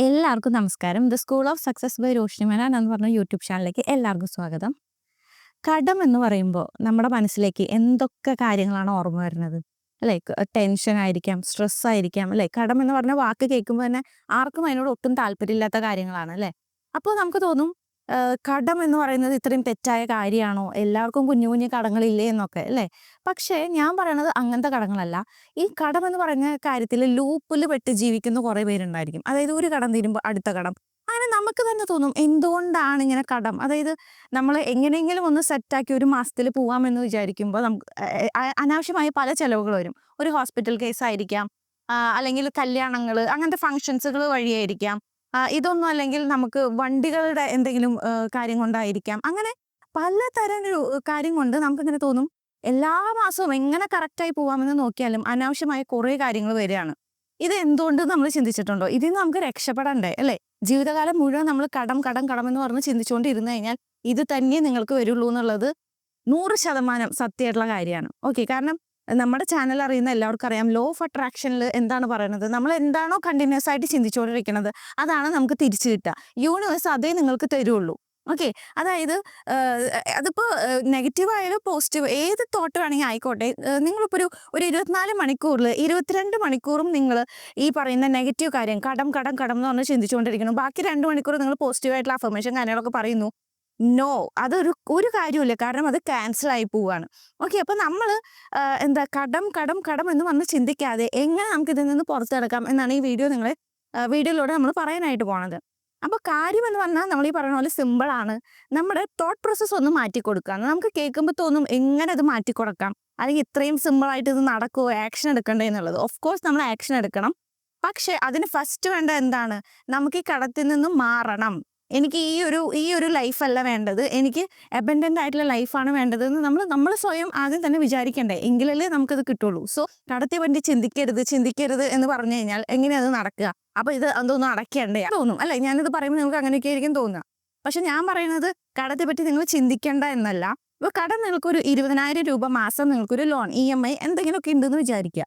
എല്ലാവർക്കും നമസ്കാരം. The school of success by Roshni Menon എന്ന് പറഞ്ഞ യൂട്യൂബ് ചാനലിലേക്ക് എല്ലാവർക്കും സ്വാഗതം. കടം എന്ന് പറയുമ്പോൾ നമ്മുടെ മനസ്സിലേക്ക് എന്തൊക്കെ കാര്യങ്ങളാണ് ഓർമ്മ വരുന്നത്? അല്ലേ? ടെൻഷൻ ആയിരിക്കാം, സ്ട്രെസ് ആയിരിക്കാം, അല്ലേ? കടം എന്ന് പറഞ്ഞ വാക്ക് കേൾക്കുമ്പോൾ തന്നെ ആർക്കും അതിനോട് ഒട്ടും താല്പര്യമില്ലാത്ത കാര്യങ്ങളാണ്, അല്ലേ? അപ്പോൾ നമുക്ക് തോന്നും കടം എന്ന് പറയുന്നത് ഇത്രയും തെറ്റായ കാര്യമാണോ? എല്ലാവർക്കും കുഞ്ഞു കുഞ്ഞു കടങ്ങളില്ലേ എന്നൊക്കെ, അല്ലേ? പക്ഷേ ഞാൻ പറയണത് അങ്ങനത്തെ കടങ്ങളല്ല. ഈ കടം എന്ന് പറഞ്ഞ കാര്യത്തിൽ ലൂപ്പിൽ പെട്ട് ജീവിക്കുന്ന കുറേ പേരുണ്ടായിരിക്കും. അതായത് ഒരു കടം തീരുമ്പോൾ അടുത്ത കടം. അങ്ങനെ നമുക്ക് തന്നെ തോന്നും എന്തുകൊണ്ടാണ് ഇങ്ങനെ കടം? അതായത് നമ്മൾ എങ്ങനെയെങ്കിലും ഒന്ന് സെറ്റാക്കി ഒരു മാസത്തിൽ പോവാമെന്ന് വിചാരിക്കുമ്പോൾ നമുക്ക് അനാവശ്യമായ പല ചെലവുകൾ വരും. ഒരു ഹോസ്പിറ്റൽ കേസായിരിക്കാം, അല്ലെങ്കിൽ കല്യാണങ്ങൾ, അങ്ങനത്തെ ഫംഗ്ഷൻസുകൾ വഴിയായിരിക്കാം. ഇതൊന്നും അല്ലെങ്കിൽ നമുക്ക് വണ്ടികളുടെ എന്തെങ്കിലും കാര്യം കൊണ്ടായിരിക്കാം. അങ്ങനെ പലതരം ഒരു കാര്യം കൊണ്ട് നമുക്കിങ്ങനെ തോന്നും എല്ലാ മാസവും എങ്ങനെ കറക്റ്റായി പോവാമെന്ന് നോക്കിയാലും അനാവശ്യമായ കുറേ കാര്യങ്ങൾ വരികയാണ്. ഇത് എന്തുകൊണ്ട് നമ്മൾ ചിന്തിച്ചിട്ടുണ്ടോ? ഇതിൽ നിന്ന് നമുക്ക് രക്ഷപ്പെടണ്ടേ, അല്ലേ? ജീവിതകാലം മുഴുവൻ നമ്മൾ കടം കടം കടം എന്ന് പറഞ്ഞ് ചിന്തിച്ചുകൊണ്ടിരുന്നു കഴിഞ്ഞാൽ ഇത് തന്നെ നിങ്ങൾക്ക് വരുള്ളൂ എന്നുള്ളത് 100% സത്യമായിട്ടുള്ള കാര്യമാണ്. ഓക്കെ, കാരണം നമ്മുടെ ചാനൽ അറിയുന്ന എല്ലാവർക്കും അറിയാം, ലോ ഓഫ് അട്രാക്ഷനിൽ എന്താണ് പറയുന്നത്? നമ്മൾ എന്താണോ കണ്ടിന്യൂസ് ആയിട്ട് ചിന്തിച്ചുകൊണ്ടിരിക്കുന്നത് അതാണ് നമുക്ക് തിരിച്ചു കിട്ടുക. യൂണിവേഴ്സ് അതേ നിങ്ങൾക്ക് തരുള്ളൂ. ഓക്കെ, അതായത് അതിപ്പോൾ നെഗറ്റീവ് ആയാലും പോസിറ്റീവ് ഏത് തോട്ട് വേണമെങ്കിൽ ആയിക്കോട്ടെ, നിങ്ങളിപ്പോൾ ഒരു 24 മണിക്കൂറിൽ 22 മണിക്കൂറും നിങ്ങൾ ഈ പറയുന്ന നെഗറ്റീവ് കാര്യം കടം കടം കടം എന്ന് പറഞ്ഞ് ചിന്തിച്ചുകൊണ്ടിരിക്കണം. ബാക്കി 2 മണിക്കൂർ നിങ്ങൾ പോസിറ്റീവായിട്ടുള്ള അഫർമേഷൻ കാര്യങ്ങളൊക്കെ പറയുന്നു. നോ, ഒരു കാര്യമില്ല. കാരണം അത് ക്യാൻസൽ ആയി പോവാണ്. ഓക്കെ, അപ്പോൾ നമ്മൾ എന്താ കടം കടം കടം എന്ന് പറഞ്ഞ് ചിന്തിക്കാതെ എങ്ങനെ നമുക്ക് ഇതിൽ നിന്ന് പുറത്ത് കിടക്കാം എന്നാണ് ഈ വീഡിയോയിലൂടെ നമ്മൾ പറയാനായിട്ട് പോണത്. അപ്പോൾ കാര്യം എന്ന് പറഞ്ഞാൽ നമ്മൾ ഈ പറയുന്ന പോലെ സിമ്പിളാണ്. നമ്മുടെ തോട്ട് പ്രോസസ്സ് ഒന്ന് മാറ്റി കൊടുക്കുക. നമുക്ക് കേൾക്കുമ്പോൾ തോന്നും എങ്ങനെ അത് മാറ്റി കൊടുക്കാം, അല്ലെങ്കിൽ ഇത്രയും സിമ്പിളായിട്ട് ഇത് നടക്കുമോ, ആക്ഷൻ എടുക്കണ്ടേ എന്നുള്ളത്. ഓഫ് കോഴ്സ് നമ്മൾ ആക്ഷൻ എടുക്കണം. പക്ഷേ അതിന് ഫസ്റ്റ് വേണ്ട എന്താണ്? നമുക്ക് ഈ കടത്തിൽ നിന്നും മാറണം. എനിക്ക് ഈ ഒരു ലൈഫല്ല വേണ്ടത്, എനിക്ക് അബൻഡൻ്റ് ആയിട്ടുള്ള ലൈഫാണ് വേണ്ടത് എന്ന് നമ്മൾ സ്വയം ആദ്യം തന്നെ വിചാരിക്കണ്ടേ, എങ്കിലല്ലേ നമുക്കത് കിട്ടുള്ളൂ. സോ കടത്തെ പറ്റി ചിന്തിക്കരുത് എന്ന് പറഞ്ഞു കഴിഞ്ഞാൽ എങ്ങനെയാണ് അത് നടക്കുക? അപ്പോൾ ഇത് അതൊന്നും അടയ്ക്കണ്ടേ തോന്നും, അല്ലേ? ഞാനിത് പറയുമ്പോൾ നിങ്ങൾക്ക് അങ്ങനെയൊക്കെ ആയിരിക്കും തോന്നുക. പക്ഷെ ഞാൻ പറയുന്നത് കടത്തെ പറ്റി നിങ്ങൾ ചിന്തിക്കേണ്ട എന്നല്ല. ഇപ്പോൾ കടം നിങ്ങൾക്കൊരു 20,000 രൂപ മാസം നിങ്ങൾക്കൊരു ലോൺ EMI എന്തെങ്കിലുമൊക്കെ ഉണ്ടെന്ന് വിചാരിക്കുക.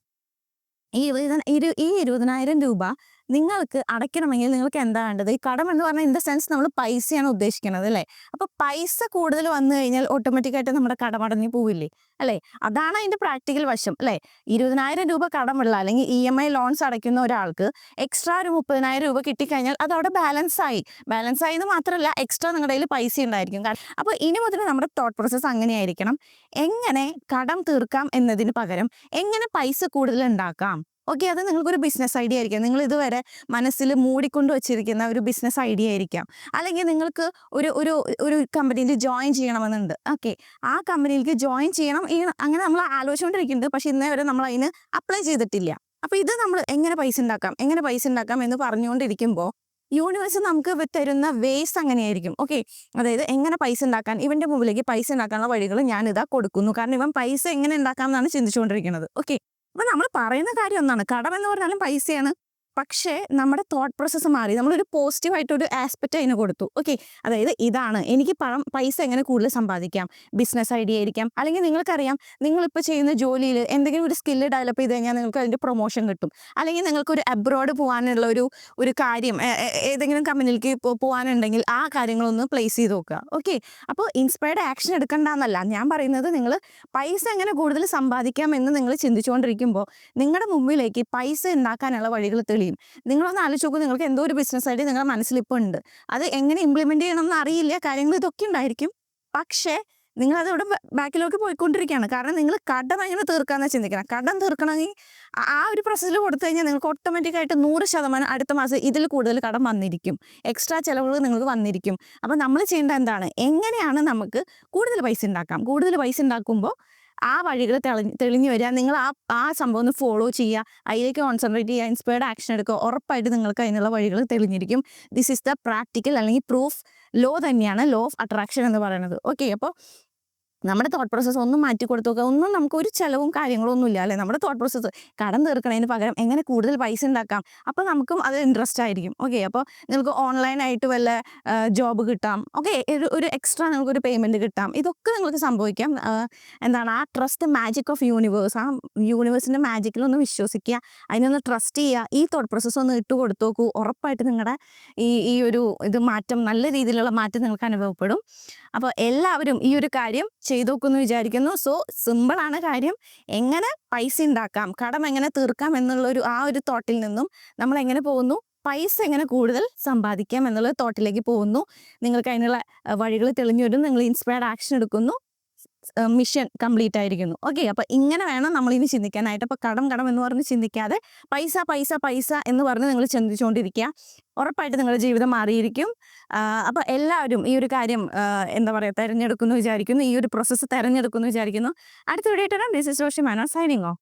ഈ 20,000 രൂപ നിങ്ങൾക്ക് അടയ്ക്കണമെങ്കിൽ നിങ്ങൾക്ക് എന്താ വേണ്ടത്? ഈ കടം എന്ന് പറഞ്ഞാൽ ഇൻ ദ സെൻസ് നമ്മൾ പൈസയാണ് ഉദ്ദേശിക്കുന്നത്, അല്ലേ? അപ്പോൾ പൈസ കൂടുതൽ വന്നു കഴിഞ്ഞാൽ ഓട്ടോമാറ്റിക്കായിട്ട് നമ്മുടെ കടമടഞ്ഞു പോവില്ലേ, അല്ലേ? അതാണ് അതിൻ്റെ പ്രാക്ടിക്കൽ വശം, അല്ലേ? 20,000 രൂപ കടമുള്ള അല്ലെങ്കിൽ EMI ലോൺസ് അടയ്ക്കുന്ന ഒരാൾക്ക് എക്സ്ട്രാ ഒരു 30,000 രൂപ കിട്ടിക്കഴിഞ്ഞാൽ അത് അവിടെ ബാലൻസ് ആയി എന്ന് മാത്രമല്ല, എക്സ്ട്രാ നിങ്ങളുടെ കയ്യിൽ പൈസ ഉണ്ടായിരിക്കും. അപ്പോൾ ഇനി മുതൽ നമ്മുടെ തോട്ട് പ്രോസസ്സ് അങ്ങനെയായിരിക്കണം. എങ്ങനെ കടം തീർക്കാം എന്നതിന് പകരം എങ്ങനെ പൈസ കൂടുതൽ ഉണ്ടാക്കാം? ഓക്കെ, അത് നിങ്ങൾക്കൊരു ബിസിനസ് ഐഡിയ ആയിരിക്കാം. നിങ്ങൾ ഇതുവരെ മനസ്സിൽ മൂടിക്കൊണ്ട് വെച്ചിരിക്കുന്ന ഒരു ബിസിനസ് ഐഡിയ ആയിരിക്കാം. അല്ലെങ്കിൽ നിങ്ങൾക്ക് ഒരു ഒരു ഒരു കമ്പനിയിൽ ജോയിൻ ചെയ്യണമെന്നുണ്ട്. ഓക്കെ, ആ കമ്പനിയിലേക്ക് ജോയിൻ ചെയ്യണം അങ്ങനെ നമ്മൾ ആലോചിച്ചുകൊണ്ടിരിക്കുന്നുണ്ട്. പക്ഷെ ഇന്നേ വരെ നമ്മൾ അതിന് അപ്ലൈ ചെയ്തിട്ടില്ല. അപ്പോൾ ഇത് നമ്മൾ എങ്ങനെ പൈസ ഉണ്ടാക്കാം എന്ന് പറഞ്ഞുകൊണ്ടിരിക്കുമ്പോൾ യൂണിവേഴ്സ് നമുക്ക് തരുന്ന വേസ് അങ്ങനെയായിരിക്കും. ഓക്കെ, അതായത് എങ്ങനെ പൈസ ഉണ്ടാക്കാൻ, ഇവൻ്റെ മുമ്പിലേക്ക് പൈസ ഉണ്ടാക്കാനുള്ള വഴികൾ ഞാൻ ഇതാ കൊടുക്കുന്നു. കാരണം ഇവൻ പൈസ എങ്ങനെ ഉണ്ടാക്കാം എന്നാണ് ചിന്തിച്ചുകൊണ്ടിരിക്കുന്നത്. ഓക്കെ, അപ്പോൾ നമ്മൾ പറയുന്ന കാര്യം ഒന്നാണ്, കടം എന്ന് പറഞ്ഞാലും പൈസയാണ്. പക്ഷേ നമ്മുടെ തോട്ട് പ്രോസസ്സ് മാറി. നമ്മളൊരു പോസിറ്റീവായിട്ടൊരു ആസ്പെക്റ്റ് അതിന് കൊടുത്തു. ഓക്കെ, അതായത് ഇതാണ് എനിക്ക് പൈസ എങ്ങനെ കൂടുതൽ സമ്പാദിക്കാം. ബിസിനസ് ഐഡിയ ആയിരിക്കാം, അല്ലെങ്കിൽ നിങ്ങൾക്കറിയാം നിങ്ങളിപ്പോൾ ചെയ്യുന്ന ജോലിയിൽ എന്തെങ്കിലും ഒരു സ്കില്ല് ഡെവലപ്പ് ചെയ്ത് കഴിഞ്ഞാൽ നിങ്ങൾക്ക് അതിൻ്റെ പ്രൊമോഷൻ കിട്ടും. അല്ലെങ്കിൽ നിങ്ങൾക്കൊരു അബ്രോഡ് പോകാനുള്ള ഒരു കാര്യം ഏതെങ്കിലും കമ്പനിയിലേക്ക് പോകാനുണ്ടെങ്കിൽ ആ കാര്യങ്ങളൊന്ന് പ്ലേസ് ചെയ്ത് നോക്കുക. ഓക്കെ, അപ്പോൾ ഇൻസ്പയർഡ് ആക്ഷൻ എടുക്കണ്ടെന്നല്ല ഞാൻ പറയുന്നത്. നിങ്ങൾ പൈസ എങ്ങനെ കൂടുതൽ സമ്പാദിക്കാം എന്ന് നിങ്ങൾ ചിന്തിച്ചുകൊണ്ടിരിക്കുമ്പോൾ നിങ്ങളുടെ മുമ്പിലേക്ക് പൈസ ഉണ്ടാക്കാനുള്ള വഴികൾ തെളിയും. നിങ്ങളൊന്ന് ആലോചിച്ച് നോക്കൂ, നിങ്ങൾക്ക് എന്തോ ഒരു ബിസിനസ് ഐഡിയ നിങ്ങളുടെ മനസ്സിലിപ്പോൾ ഉണ്ട്. അത് എങ്ങനെ ഇംപ്ലിമെന്റ് ചെയ്യണം എന്ന് അറിയില്ല, കാര്യങ്ങൾ ഇതൊക്കെ ഉണ്ടായിരിക്കും. പക്ഷേ നിങ്ങളത് ഇവിടെ ബാക്കിലേക്ക് പോയിക്കൊണ്ടിരിക്കുകയാണ്. കാരണം നിങ്ങൾ കടം എങ്ങനെ തീർക്കാമെന്ന് ചിന്തിക്കണം. കടം തീർക്കണമെങ്കിൽ ആ ഒരു പ്രോസസ്സിൽ കൊടുത്തു കഴിഞ്ഞാൽ നിങ്ങൾക്ക് ഓട്ടോമാറ്റിക്കായിട്ട് 100% അടുത്ത മാസം ഇതിൽ കൂടുതൽ കടം വന്നിരിക്കും. എക്സ്ട്രാ ചിലവുകൾ നിങ്ങൾക്ക് വന്നിരിക്കും. അപ്പോൾ നമ്മൾ ചെയ്യേണ്ട എന്താണ്? എങ്ങനെയാണ് നമുക്ക് കൂടുതൽ പൈസ ഉണ്ടാക്കാം? കൂടുതൽ പൈസ ഉണ്ടാക്കുമ്പോൾ ആ വഴികൾ തെളിഞ്ഞു വരിക. നിങ്ങൾ ആ സംഭവം ഒന്ന് ഫോളോ ചെയ്യുക, അതിലേക്ക് കോൺസെൻട്രേറ്റ് ചെയ്യുക, ഇൻസ്പയർഡ് ആക്ഷൻ എടുക്കുക. ഉറപ്പായിട്ട് നിങ്ങൾക്ക് അതിനുള്ള വഴികൾ തെളിഞ്ഞിരിക്കും. ദിസ് ഈസ് ദ പ്രാക്ടിക്കൽ അല്ലെങ്കിൽ പ്രൂഫ് ലോ തന്നെയാണ് ലോ ഓഫ് അട്രാക്ഷൻ എന്ന് പറയുന്നത്. ഓക്കെ, അപ്പോൾ നമ്മുടെ തോട്ട് പ്രോസസ്സ് ഒന്നും മാറ്റി കൊടുത്തു നോക്കുക. ഒന്നും നമുക്ക് ഒരു ചെലവും കാര്യങ്ങളും ഒന്നുമില്ല അല്ലേ? നമ്മുടെ തോട്ട് പ്രോസസ്സ് കടം തീർക്കണതിന് പകരം എങ്ങനെ കൂടുതൽ പൈസ ഉണ്ടാക്കാം. അപ്പോൾ നമുക്കും അത് ഇൻട്രസ്റ്റ് ആയിരിക്കും. ഓക്കെ, അപ്പോൾ നിങ്ങൾക്ക് ഓൺലൈനായിട്ട് വല്ല ജോബ് കിട്ടാം. ഓക്കെ, ഒരു എക്സ്ട്രാ നിങ്ങൾക്കൊരു പേയ്മെൻറ്റ് കിട്ടാം. ഇതൊക്കെ നിങ്ങൾക്ക് സംഭവിക്കാം. എന്താണ് ആ ട്രസ്റ്റ് മാജിക് ഓഫ് യൂണിവേഴ്സ്, ആ യൂണിവേഴ്സിൻ്റെ മാജിക്കിലൊന്ന് വിശ്വസിക്കുക, അതിനൊന്ന് ട്രസ്റ്റ് ചെയ്യുക. ഈ തോട്ട് പ്രോസസ്സ് ഒന്ന് ഇട്ട് കൊടുത്തു നോക്കൂ. ഉറപ്പായിട്ട് നിങ്ങളുടെ ഈ ഒരു മാറ്റം, നല്ല രീതിയിലുള്ള മാറ്റം നിങ്ങൾക്ക് അനുഭവപ്പെടും. അപ്പോൾ എല്ലാവരും ഈ ഒരു കാര്യം ചെയ്തു നോക്കുമെന്ന് വിചാരിക്കുന്നു. സോ സിമ്പിളാണ് കാര്യം. എങ്ങനെ പൈസ ഉണ്ടാക്കാം, കടം എങ്ങനെ തീർക്കാം എന്നുള്ള ആ ഒരു തോട്ടിൽ നിന്നും നമ്മൾ എങ്ങനെ പോകുന്നു, പൈസ എങ്ങനെ കൂടുതൽ സമ്പാദിക്കാം എന്നുള്ള തോട്ടിലേക്ക് പോകുന്നു. നിങ്ങൾക്ക് അതിനുള്ള വഴികൾ തെളിഞ്ഞു വരും. നിങ്ങൾ ഇൻസ്പയർഡ് ആക്ഷൻ എടുക്കുന്നു. മിഷൻ കംപ്ലീറ്റ് ആയിരിക്കുന്നു. ഓക്കെ, അപ്പോൾ ഇങ്ങനെ വേണം നമ്മളിനി ചിന്തിക്കാനായിട്ട്. അപ്പോൾ കടം എന്ന് പറഞ്ഞ് ചിന്തിക്കാതെ പൈസ പൈസ പൈസ എന്ന് പറഞ്ഞ് നിങ്ങൾ ചിന്തിച്ചുകൊണ്ടിരിക്കുക. ഉറപ്പായിട്ട് നിങ്ങളുടെ ജീവിതം മാറിയിരിക്കും. അപ്പോൾ എല്ലാവരും ഈ ഒരു കാര്യം എന്താ പറയുക, തിരഞ്ഞെടുക്കുന്നു വിചാരിക്കുന്നു. ഈ ഒരു പ്രോസസ്സ് തിരഞ്ഞെടുക്കുന്നു വിചാരിക്കുന്നു. അടുത്ത വീഡിയോ ആയിട്ട് this is Roshi Mano signing of.